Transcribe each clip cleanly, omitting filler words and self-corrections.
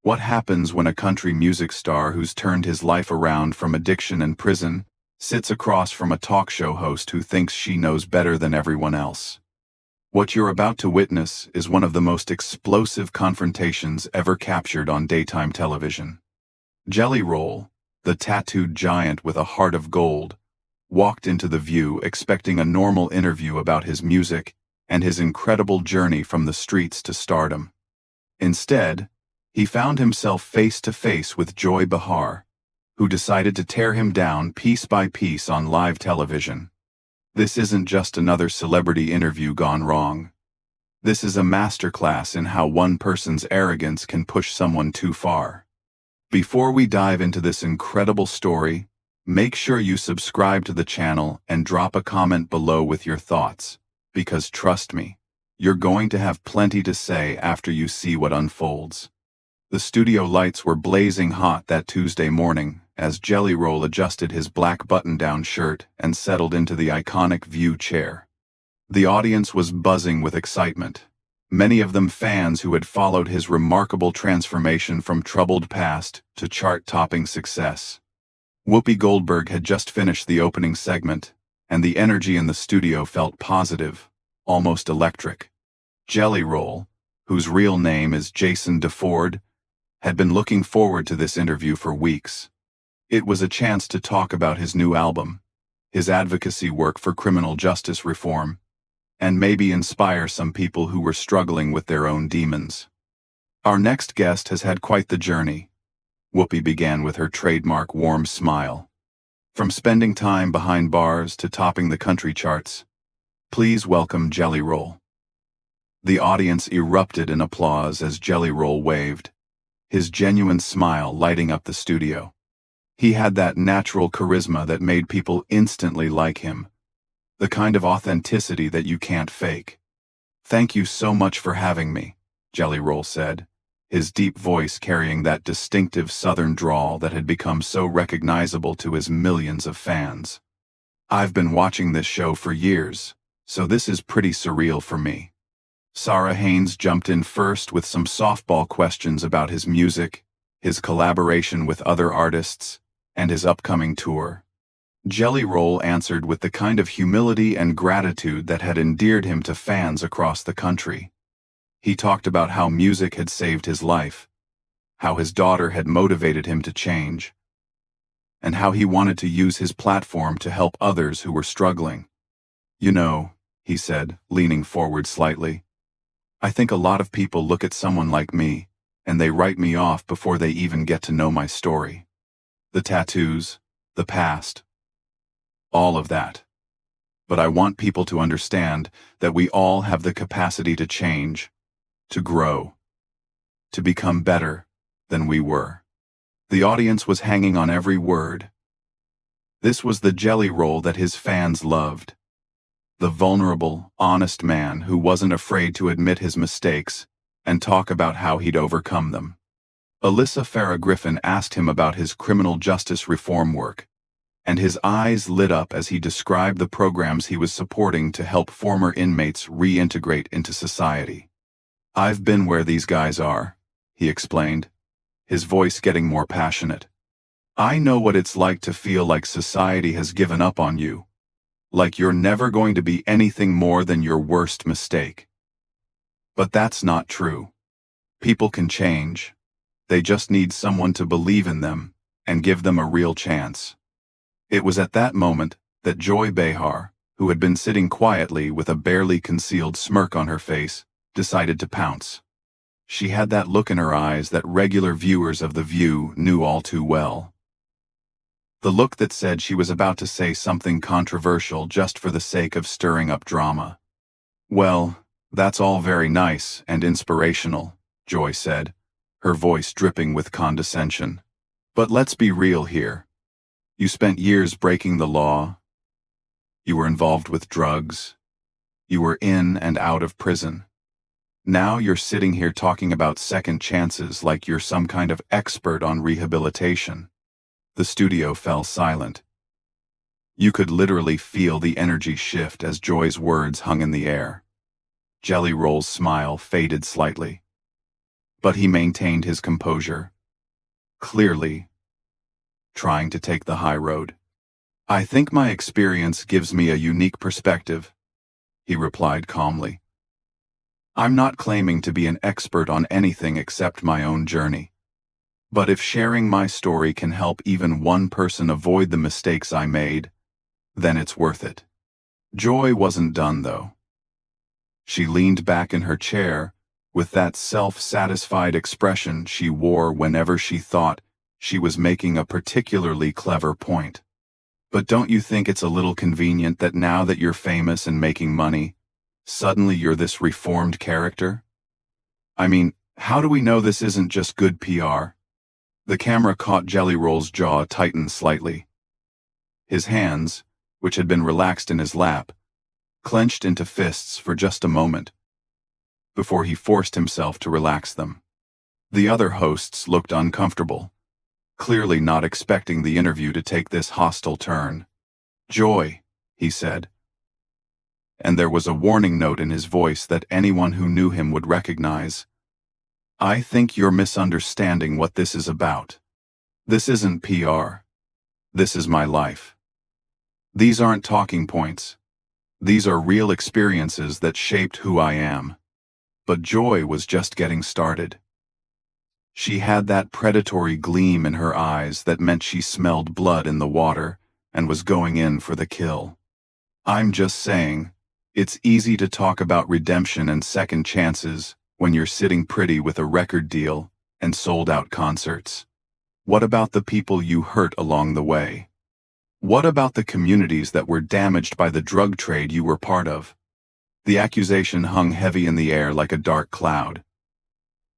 What happens when a country music star who's turned his life around from addiction and prison sits across from a talk show host who thinks she knows better than everyone else? What you're about to witness is one of the most explosive confrontations ever captured on daytime television. Jelly Roll, the tattooed giant with a heart of gold, walked into The View expecting a normal interview about his music and his incredible journey from the streets to stardom. Instead, he found himself face to face with Joy Behar, who decided to tear him down piece by piece on live television. This isn't just another celebrity interview gone wrong. This is a masterclass in how one person's arrogance can push someone too far. Before we dive into this incredible story, make sure you subscribe to the channel and drop a comment below with your thoughts, because trust me, you're going to have plenty to say after you see what unfolds. The studio lights were blazing hot that Tuesday morning as Jelly Roll adjusted his black button-down shirt and settled into the iconic View chair. The audience was buzzing with excitement, many of them fans who had followed his remarkable transformation from troubled past to chart-topping success. Whoopi Goldberg had just finished the opening segment, and the energy in the studio felt positive, almost electric. Jelly Roll, whose real name is Jason DeFord, had been looking forward to this interview for weeks. It was a chance to talk about his new album, his advocacy work for criminal justice reform, and maybe inspire some people who were struggling with their own demons. Our next guest has had quite the journey. Whoopi began with her trademark warm smile. From spending time behind bars to topping the country charts, please welcome Jelly Roll. The audience erupted in applause as Jelly Roll waved, his genuine smile lighting up the studio. He had that natural charisma that made people instantly like him, the kind of authenticity that you can't fake. "Thank you so much for having me," Jelly Roll said, his deep voice carrying that distinctive southern drawl that had become so recognizable to his millions of fans. "I've been watching this show for years, so this is pretty surreal for me." Sarah Haynes jumped in first with some softball questions about his music, his collaboration with other artists, and his upcoming tour. Jelly Roll answered with the kind of humility and gratitude that had endeared him to fans across the country. He talked about how music had saved his life, how his daughter had motivated him to change, and how he wanted to use his platform to help others who were struggling. "You know," he said, leaning forward slightly, "I think a lot of people look at someone like me, and they write me off before they even get to know my story. The tattoos, the past, all of that. But I want people to understand that we all have the capacity to change, to grow, to become better than we were." The audience was hanging on every word. This was the Jelly Roll that his fans loved. The vulnerable, honest man who wasn't afraid to admit his mistakes and talk about how he'd overcome them. Alyssa Farah Griffin asked him about his criminal justice reform work, and his eyes lit up as he described the programs he was supporting to help former inmates reintegrate into society. "I've been where these guys are," he explained, his voice getting more passionate. "I know what it's like to feel like society has given up on you, like you're never going to be anything more than your worst mistake. But that's not true. People can change. They just need someone to believe in them and give them a real chance." It was at that moment that Joy Behar, who had been sitting quietly with a barely concealed smirk on her face, decided to pounce. She had that look in her eyes that regular viewers of The View knew all too well. The look that said she was about to say something controversial just for the sake of stirring up drama. "Well, that's all very nice and inspirational," Joy said, her voice dripping with condescension. "But let's be real here. You spent years breaking the law. You were involved with drugs. You were in and out of prison. Now you're sitting here talking about second chances like you're some kind of expert on rehabilitation." The studio fell silent. You could literally feel the energy shift as Joy's words hung in the air. Jelly Roll's smile faded slightly. but he maintained his composure, clearly trying to take the high road. "I think my experience gives me a unique perspective," he replied calmly. "I'm not claiming to be an expert on anything except my own journey. But if sharing my story can help even one person avoid the mistakes I made, then it's worth it." Joy wasn't done, though. She leaned back in her chair with that self-satisfied expression she wore whenever she thought she was making a particularly clever point. "But don't you think it's a little convenient that now that you're famous and making money, suddenly you're this reformed character? I mean, how do we know this isn't just good PR?" The camera caught Jelly Roll's jaw tighten slightly. His hands, which had been relaxed in his lap, clenched into fists for just a moment, before he forced himself to relax them. The other hosts looked uncomfortable, clearly not expecting the interview to take this hostile turn. "Joy," he said, and there was a warning note in his voice that anyone who knew him would recognize. "I think you're misunderstanding what this is about. This isn't PR. This is my life. These aren't talking points. These are real experiences that shaped who I am." But Joy was just getting started. She had that predatory gleam in her eyes that meant she smelled blood in the water and was going in for the kill. "I'm just saying, it's easy to talk about redemption and second chances when you're sitting pretty with a record deal and sold-out concerts. What about the people you hurt along the way? What about the communities that were damaged by the drug trade you were part of?" The accusation hung heavy in the air like a dark cloud.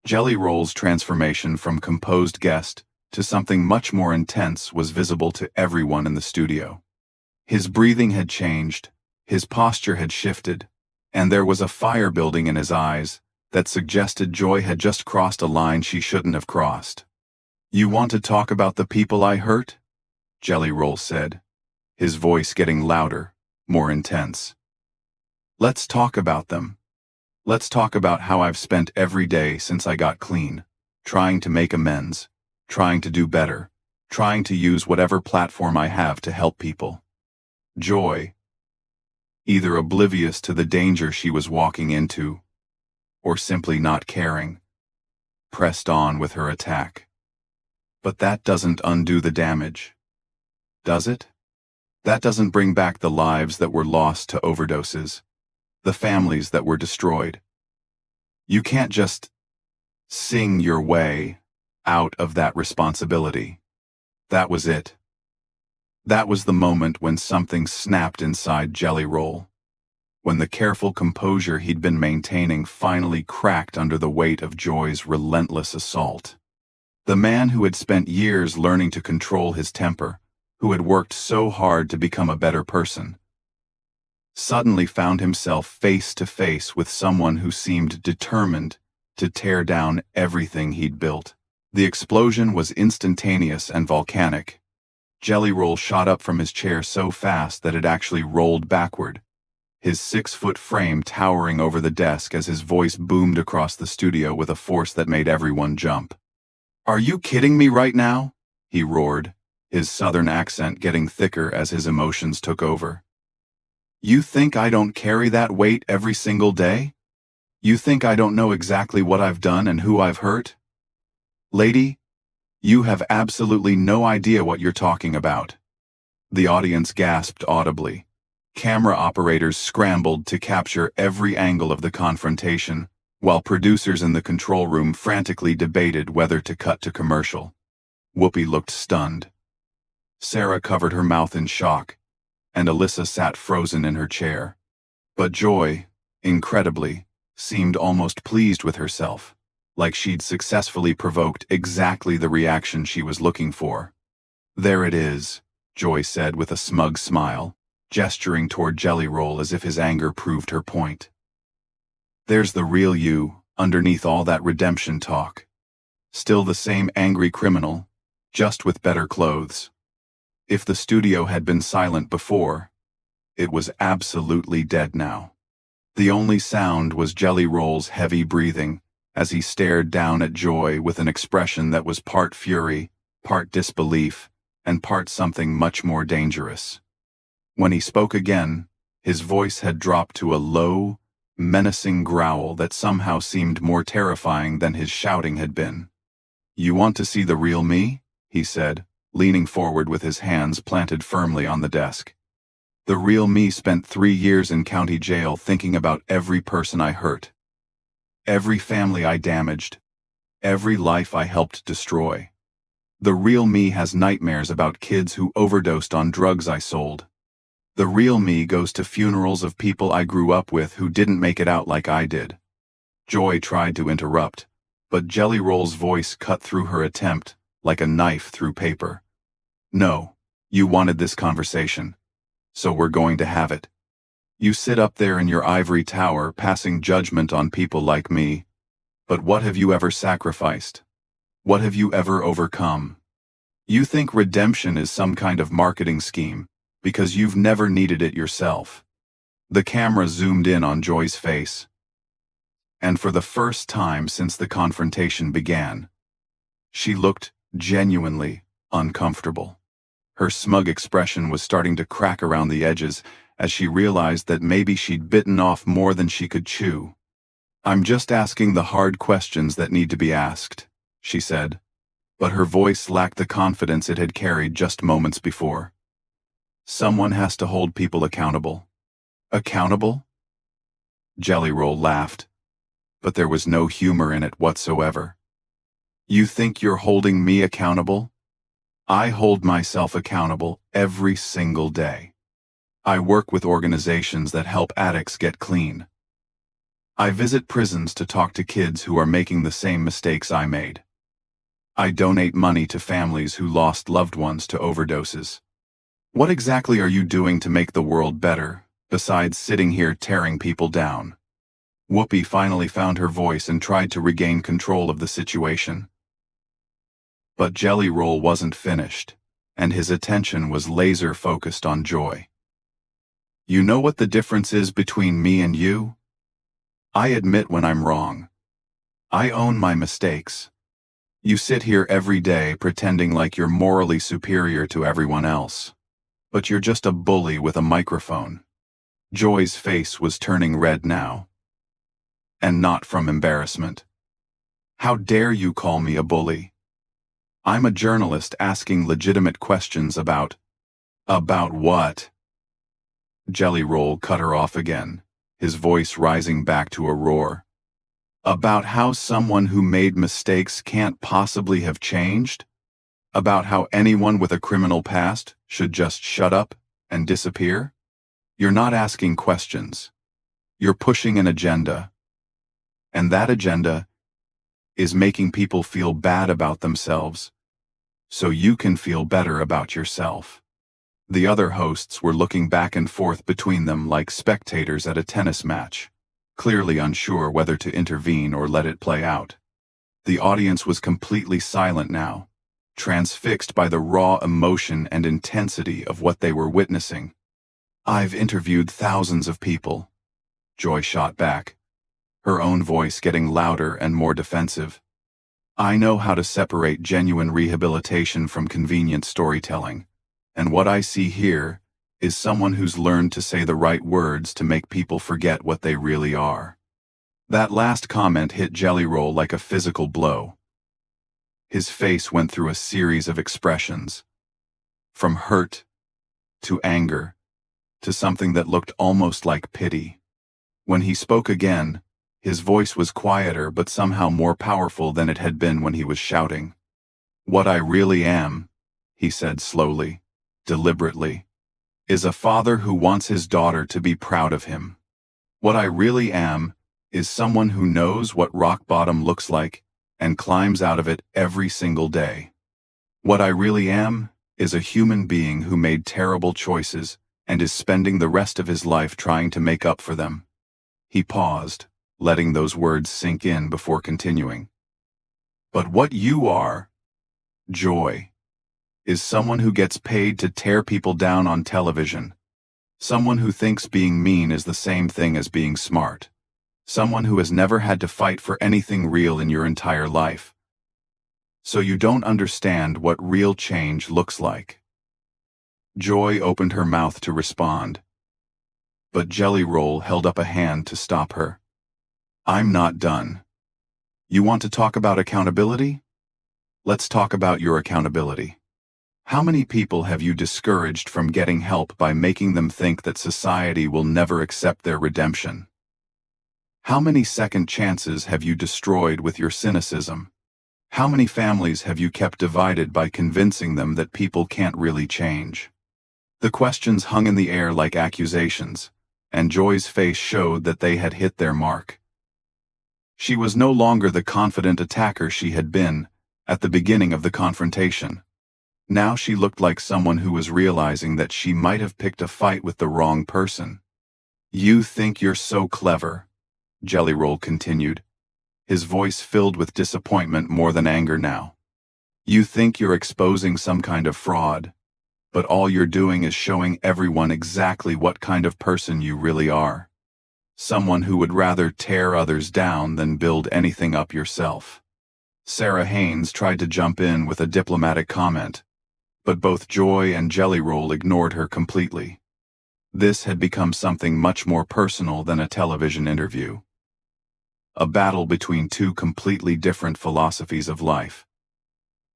Jelly Roll's transformation from composed guest to something much more intense was visible to everyone in the studio. His breathing had changed, his posture had shifted, and there was a fire building in his eyes that suggested Joy had just crossed a line she shouldn't have crossed. "You want to talk about the people I hurt?" Jelly Roll said, his voice getting louder, more intense. "Let's talk about them. Let's talk about how I've spent every day since I got clean, trying to make amends, trying to do better, trying to use whatever platform I have to help people." Joy, either oblivious to the danger she was walking into, or simply not caring, pressed on with her attack. But that doesn't undo the damage, does it? That doesn't bring back the lives that were lost to overdoses, the families that were destroyed. You can't just sing your way out of that responsibility. That was it. That was the moment when something snapped inside Jelly Roll, when the careful composure he'd been maintaining finally cracked under the weight of Joy's relentless assault. The man who had spent years learning to control his temper, who had worked so hard to become a better person, suddenly found himself face to face with someone who seemed determined to tear down everything he'd built. The explosion was instantaneous and volcanic. Jelly Roll shot up from his chair so fast that it actually rolled backward, his 6-foot frame towering over the desk as his voice boomed across the studio with a force that made everyone jump. "Are you kidding me right now?" he roared, his southern accent getting thicker as his emotions took over. "You think I don't carry that weight every single day? You think I don't know exactly what I've done and who I've hurt? Lady, you have absolutely no idea what you're talking about." The audience gasped audibly. Camera operators scrambled to capture every angle of the confrontation, while producers in the control room frantically debated whether to cut to commercial. Whoopi looked stunned. Sarah covered her mouth in shock, and Alyssa sat frozen in her chair. But Joy, incredibly, seemed almost pleased with herself, like she'd successfully provoked exactly the reaction she was looking for. "There it is," Joy said with a smug smile, gesturing toward Jelly Roll as if his anger proved her point. "There's the real you, underneath all that redemption talk. Still the same angry criminal, just with better clothes." If the studio had been silent before, it was absolutely dead now. The only sound was Jelly Roll's heavy breathing as he stared down at Joy with an expression that was part fury, part disbelief, and part something much more dangerous. When he spoke again, his voice had dropped to a low, menacing growl that somehow seemed more terrifying than his shouting had been. "You want to see the real me?" he said, leaning forward with his hands planted firmly on the desk. "The real me spent 3 years in county jail thinking about every person I hurt, every family I damaged, every life I helped destroy. The real me has nightmares about kids who overdosed on drugs I sold. The real me goes to funerals of people I grew up with who didn't make it out like I did." Joy tried to interrupt, but Jelly Roll's voice cut through her attempt like a knife through paper. "No, you wanted this conversation, so we're going to have it. You sit up there in your ivory tower passing judgment on people like me, but what have you ever sacrificed? What have you ever overcome? You think redemption is some kind of marketing scheme, because you've never needed it yourself." The camera zoomed in on Joy's face, and for the first time since the confrontation began, she looked genuinely uncomfortable. Her smug expression was starting to crack around the edges as she realized that maybe she'd bitten off more than she could chew. "I'm just asking the hard questions that need to be asked," she said, but her voice lacked the confidence it had carried just moments before. "Someone has to hold people accountable." "Accountable?" Jelly Roll laughed, but there was no humor in it whatsoever. "You think you're holding me accountable? I hold myself accountable every single day. I work with organizations that help addicts get clean. I visit prisons to talk to kids who are making the same mistakes I made. I donate money to families who lost loved ones to overdoses. What exactly are you doing to make the world better, besides sitting here tearing people down?" Whoopi finally found her voice and tried to regain control of the situation. But Jelly Roll wasn't finished, and his attention was laser-focused on Joy. "You know what the difference is between me and you? I admit when I'm wrong. I own my mistakes. You sit here every day pretending like you're morally superior to everyone else, but you're just a bully with a microphone." Joy's face was turning red now, and not from embarrassment. "How dare you call me a bully? I'm a journalist asking legitimate questions about..." "About what?" Jelly Roll cut her off again, his voice rising back to a roar. "About how someone who made mistakes can't possibly have changed? About how anyone with a criminal past should just shut up and disappear? You're not asking questions. You're pushing an agenda. And that agenda is making people feel bad about themselves, so you can feel better about yourself." The other hosts were looking back and forth between them like spectators at a tennis match, clearly unsure whether to intervene or let it play out. The audience was completely silent now, transfixed by the raw emotion and intensity of what they were witnessing. "I've interviewed thousands of people," Joy shot back, her own voice getting louder and more defensive. "I know how to separate genuine rehabilitation from convenient storytelling, and what I see here is someone who's learned to say the right words to make people forget what they really are." That last comment hit Jelly Roll like a physical blow. His face went through a series of expressions, from hurt to anger to something that looked almost like pity. When he spoke again, his voice was quieter but somehow more powerful than it had been when he was shouting. "What I really am," he said slowly, deliberately, "is a father who wants his daughter to be proud of him. What I really am is someone who knows what rock bottom looks like and climbs out of it every single day. What I really am is a human being who made terrible choices and is spending the rest of his life trying to make up for them." He paused, letting those words sink in before continuing. "But what you are, Joy, is someone who gets paid to tear people down on television. Someone who thinks being mean is the same thing as being smart. Someone who has never had to fight for anything real in your entire life. So you don't understand what real change looks like. Joy opened her mouth to respond, but Jelly Roll held up a hand to stop her. I'm not done. You want to talk about accountability? Let's talk about your accountability. How many people have you discouraged from getting help by making them think that society will never accept their redemption? How many second chances have you destroyed with your cynicism? How many families have you kept divided by convincing them that people can't really change? The questions hung in the air like accusations, and Joy's face showed that they had hit their mark. She was no longer the confident attacker she had been at the beginning of the confrontation. Now she looked like someone who was realizing that she might have picked a fight with the wrong person. You think you're so clever, Jelly Roll continued, his voice filled with disappointment more than anger now. You think you're exposing some kind of fraud, but all you're doing is showing everyone exactly what kind of person you really are. Someone who would rather tear others down than build anything up yourself. Sarah Haynes tried to jump in with a diplomatic comment, but both Joy and Jelly Roll ignored her completely. This had become something much more personal than a television interview. A battle between two completely different philosophies of life.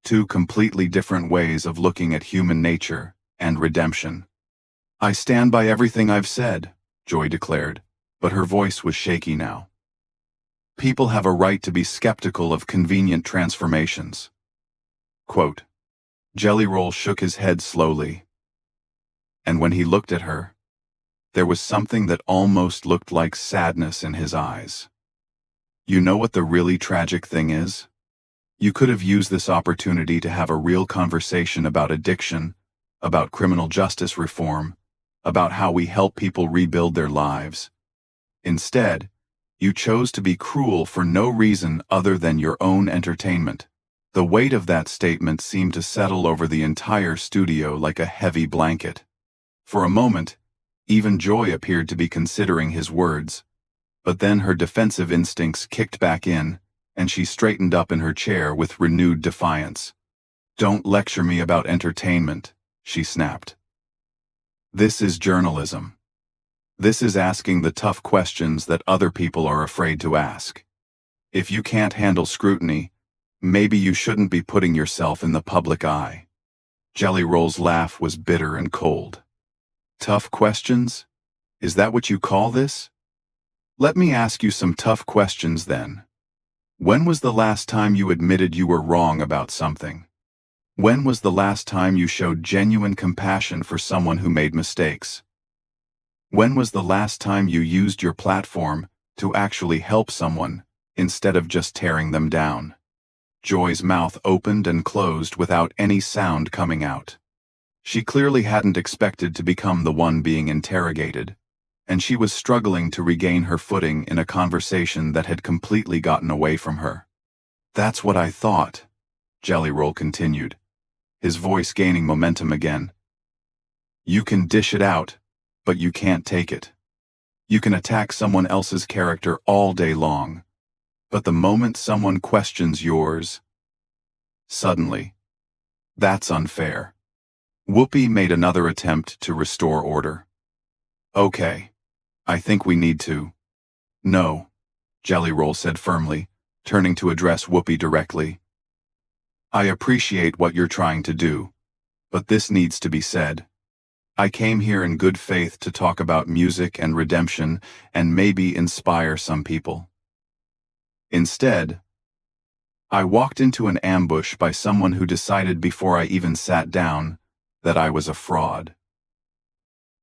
Two completely different ways of looking at human nature and redemption. I stand by everything I've said, Joy declared, but her voice was shaky now. People have a right to be skeptical of convenient transformations. Quote. Jelly Roll shook his head slowly, and when he looked at her, there was something that almost looked like sadness in his eyes. You know what the really tragic thing is? You could have used this opportunity to have a real conversation about addiction, about criminal justice reform, about how we help people rebuild their lives. Instead, you chose to be cruel for no reason other than your own entertainment. The weight of that statement seemed to settle over the entire studio like a heavy blanket. For a moment, even Joy appeared to be considering his words, but then her defensive instincts kicked back in, and she straightened up in her chair with renewed defiance. Don't lecture me about entertainment, she snapped. This is journalism. This is asking the tough questions that other people are afraid to ask. If you can't handle scrutiny, maybe you shouldn't be putting yourself in the public eye. Jelly Roll's laugh was bitter and cold. Tough questions? Is that what you call this? Let me ask you some tough questions then. When was the last time you admitted you were wrong about something? When was the last time you showed genuine compassion for someone who made mistakes? When was the last time you used your platform to actually help someone instead of just tearing them down? Joy's mouth opened and closed without any sound coming out. She clearly hadn't expected to become the one being interrogated, and she was struggling to regain her footing in a conversation that had completely gotten away from her. That's what I thought, Jelly Roll continued, his voice gaining momentum again. You can dish it out, but you can't take it. You can attack someone else's character all day long, but the moment someone questions yours, suddenly, that's unfair. Whoopi made another attempt to restore order. Okay, I think we need to. No, Jelly Roll said firmly, turning to address Whoopi directly. I appreciate what you're trying to do, but this needs to be said. I came here in good faith to talk about music and redemption and maybe inspire some people. Instead, I walked into an ambush by someone who decided before I even sat down that I was a fraud.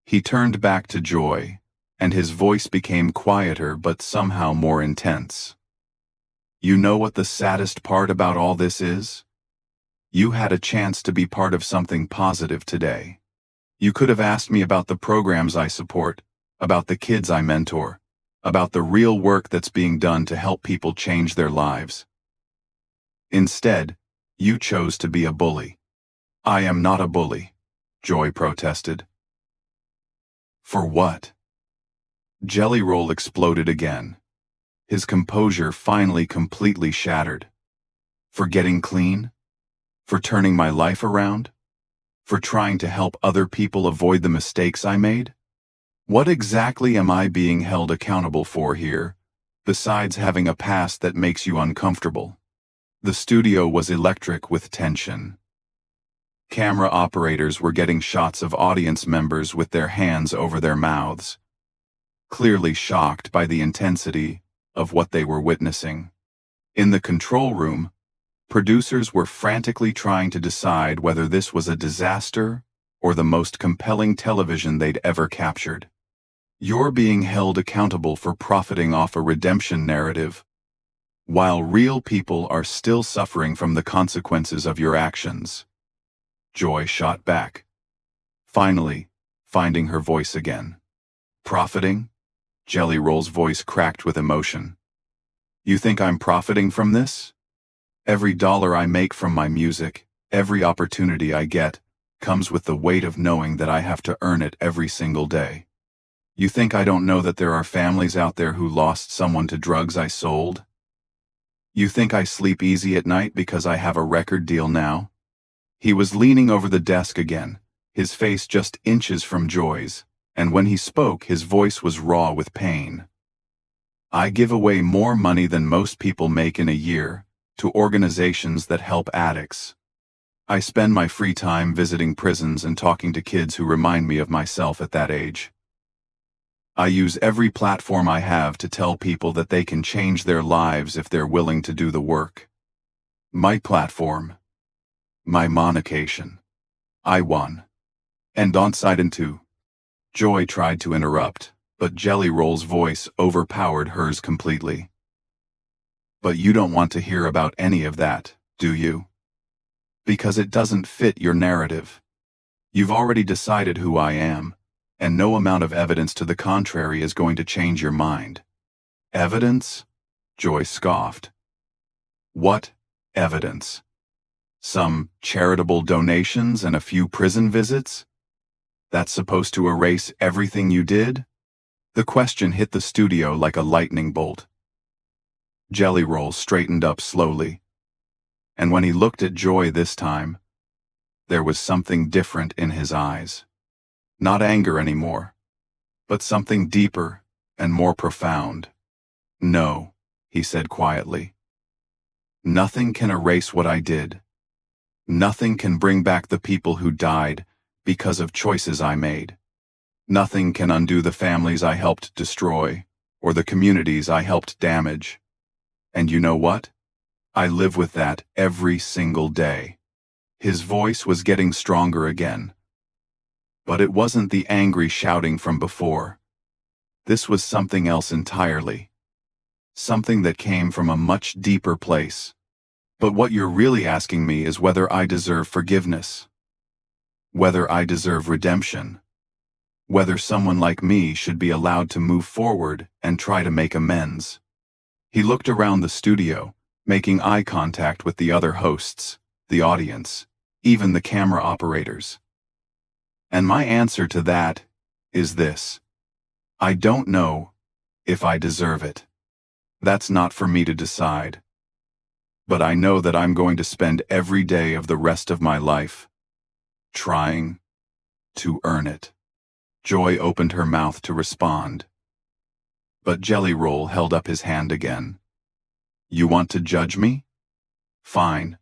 He turned back to Joy, and his voice became quieter but somehow more intense. You know what the saddest part about all this is? You had a chance to be part of something positive today. You could have asked me about the programs I support, about the kids I mentor, about the real work that's being done to help people change their lives. Instead, you chose to be a bully. I am not a bully, Joy protested. For what? Jelly Roll exploded again, his composure finally completely shattered. For getting clean? For turning my life around? For trying to help other people avoid the mistakes I made? What exactly am I being held accountable for here, besides having a past that makes you uncomfortable? The studio was electric with tension. Camera operators were getting shots of audience members with their hands over their mouths, clearly shocked by the intensity of what they were witnessing. In the control room, producers were frantically trying to decide whether this was a disaster or the most compelling television they'd ever captured. You're being held accountable for profiting off a redemption narrative, while real people are still suffering from the consequences of your actions. Joy shot back, finally finding her voice again. Profiting? Jelly Roll's voice cracked with emotion. You think I'm profiting from this? Every dollar I make from my music, every opportunity I get, comes with the weight of knowing that I have to earn it every single day. You think I don't know that there are families out there who lost someone to drugs I sold? You think I sleep easy at night because I have a record deal now? He was leaning over the desk again, his face just inches from Joy's, and when he spoke, his voice was raw with pain. I give away more money than most people make in a year to organizations that help addicts. I spend my free time visiting prisons and talking to kids who remind me of myself at that age. I use every platform I have to tell people that they can change their lives if they're willing to do the work. My platform. My monecation. I won. And on side and two. Joy tried to interrupt, but Jelly Roll's voice overpowered hers completely. But you don't want to hear about any of that, do you? Because it doesn't fit your narrative. You've already decided who I am, and no amount of evidence to the contrary is going to change your mind. Evidence? Joy scoffed. What evidence? Some charitable donations and a few prison visits? That's supposed to erase everything you did? The question hit the studio like a lightning bolt. Jelly Roll straightened up slowly, and when he looked at Joy this time, there was something different in his eyes. Not anger anymore, but something deeper and more profound. No, he said quietly. Nothing can erase what I did. Nothing can bring back the people who died because of choices I made. Nothing can undo the families I helped destroy or the communities I helped damage. And you know what? I live with that every single day. His voice was getting stronger again. But it wasn't the angry shouting from before. This was something else entirely. Something that came from a much deeper place. But what you're really asking me is whether I deserve forgiveness. Whether I deserve redemption. Whether someone like me should be allowed to move forward and try to make amends. He looked around the studio, making eye contact with the other hosts, the audience, even the camera operators. And my answer to that is this. I don't know if I deserve it. That's not for me to decide. But I know that I'm going to spend every day of the rest of my life trying to earn it. Joy opened her mouth to respond, but Jelly Roll held up his hand again. You want to judge me? Fine.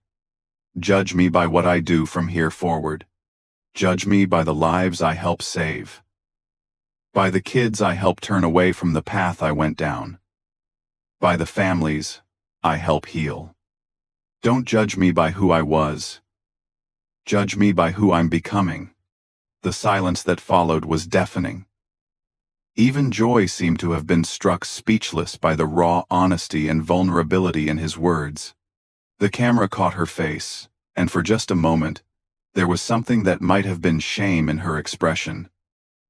Judge me by what I do from here forward. Judge me by the lives I help save. By the kids I help turn away from the path I went down. By the families I help heal. Don't judge me by who I was. Judge me by who I'm becoming. The silence that followed was deafening. Even Joy seemed to have been struck speechless by the raw honesty and vulnerability in his words. The camera caught her face, and for just a moment, there was something that might have been shame in her expression.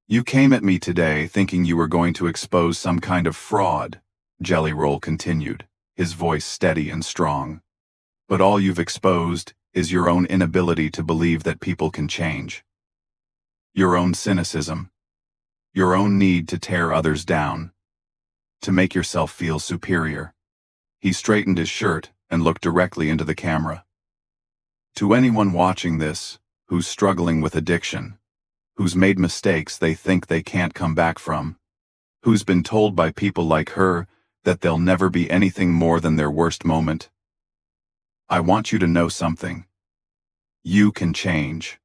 You came at me today thinking you were going to expose some kind of fraud, Jelly Roll continued, his voice steady and strong. But all you've exposed is your own inability to believe that people can change. Your own cynicism. Your own need to tear others down. to make yourself feel superior. He straightened his shirt and looked directly into the camera. To anyone watching this, who's struggling with addiction, who's made mistakes they think they can't come back from, who's been told by people like her that they'll never be anything more than their worst moment, I want you to know something. You can change.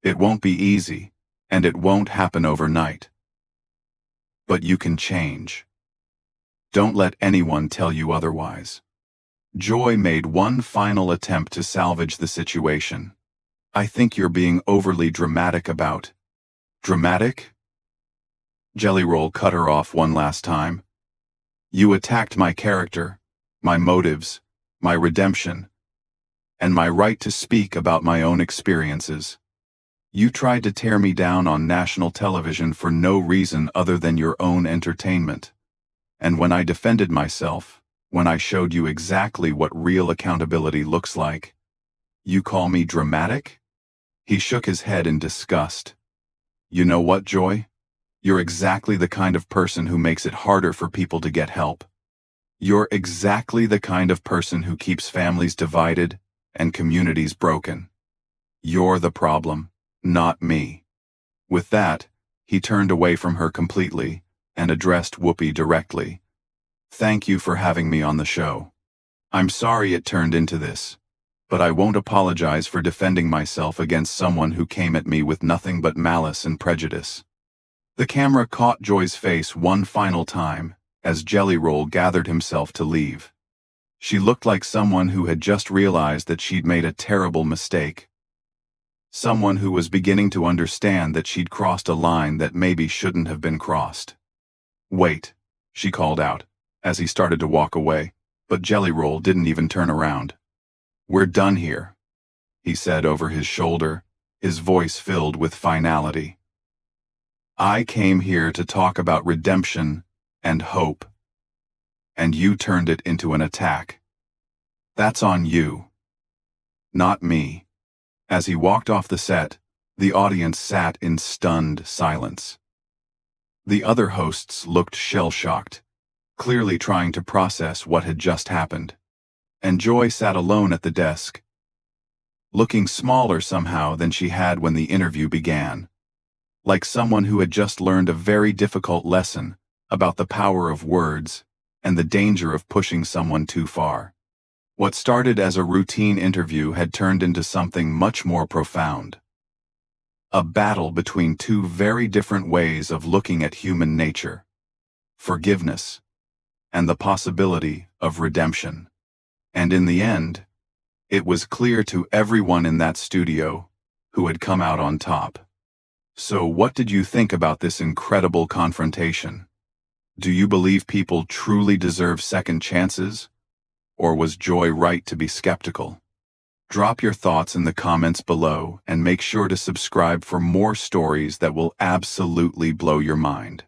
It won't be easy, and it won't happen overnight. But you can change. Don't let anyone tell you otherwise. Joy made one final attempt to salvage the situation. I think you're being overly dramatic about. Dramatic? Jelly Roll cut her off one last time. You attacked my character, my motives, my redemption, and my right to speak about my own experiences. You tried to tear me down on national television for no reason other than your own entertainment. And when I defended myself, when I showed you exactly what real accountability looks like, you call me dramatic? He shook his head in disgust. You know what, Joy? You're exactly the kind of person who makes it harder for people to get help. You're exactly the kind of person who keeps families divided and communities broken. You're the problem, not me. With that, he turned away from her completely and addressed Whoopi directly. Thank you for having me on the show. I'm sorry it turned into this, but I won't apologize for defending myself against someone who came at me with nothing but malice and prejudice. The camera caught Joy's face one final time as Jelly Roll gathered himself to leave. She looked like someone who had just realized that she'd made a terrible mistake. Someone who was beginning to understand that she'd crossed a line that maybe shouldn't have been crossed. Wait, she called out, as he started to walk away, but Jelly Roll didn't even turn around. We're done here, he said over his shoulder, his voice filled with finality. I came here to talk about redemption and hope, and you turned it into an attack. That's on you, not me. As he walked off the set, the audience sat in stunned silence. The other hosts looked shell-shocked, clearly trying to process what had just happened. And Joy sat alone at the desk, looking smaller somehow than she had when the interview began, like someone who had just learned a very difficult lesson about the power of words and the danger of pushing someone too far. What started as a routine interview had turned into something much more profound. A battle between two very different ways of looking at human nature: forgiveness and the possibility of redemption. And in the end, it was clear to everyone in that studio who had come out on top. So what did you think about this incredible confrontation? Do you believe people truly deserve second chances? Or was Joy right to be skeptical? Drop your thoughts in the comments below and make sure to subscribe for more stories that will absolutely blow your mind.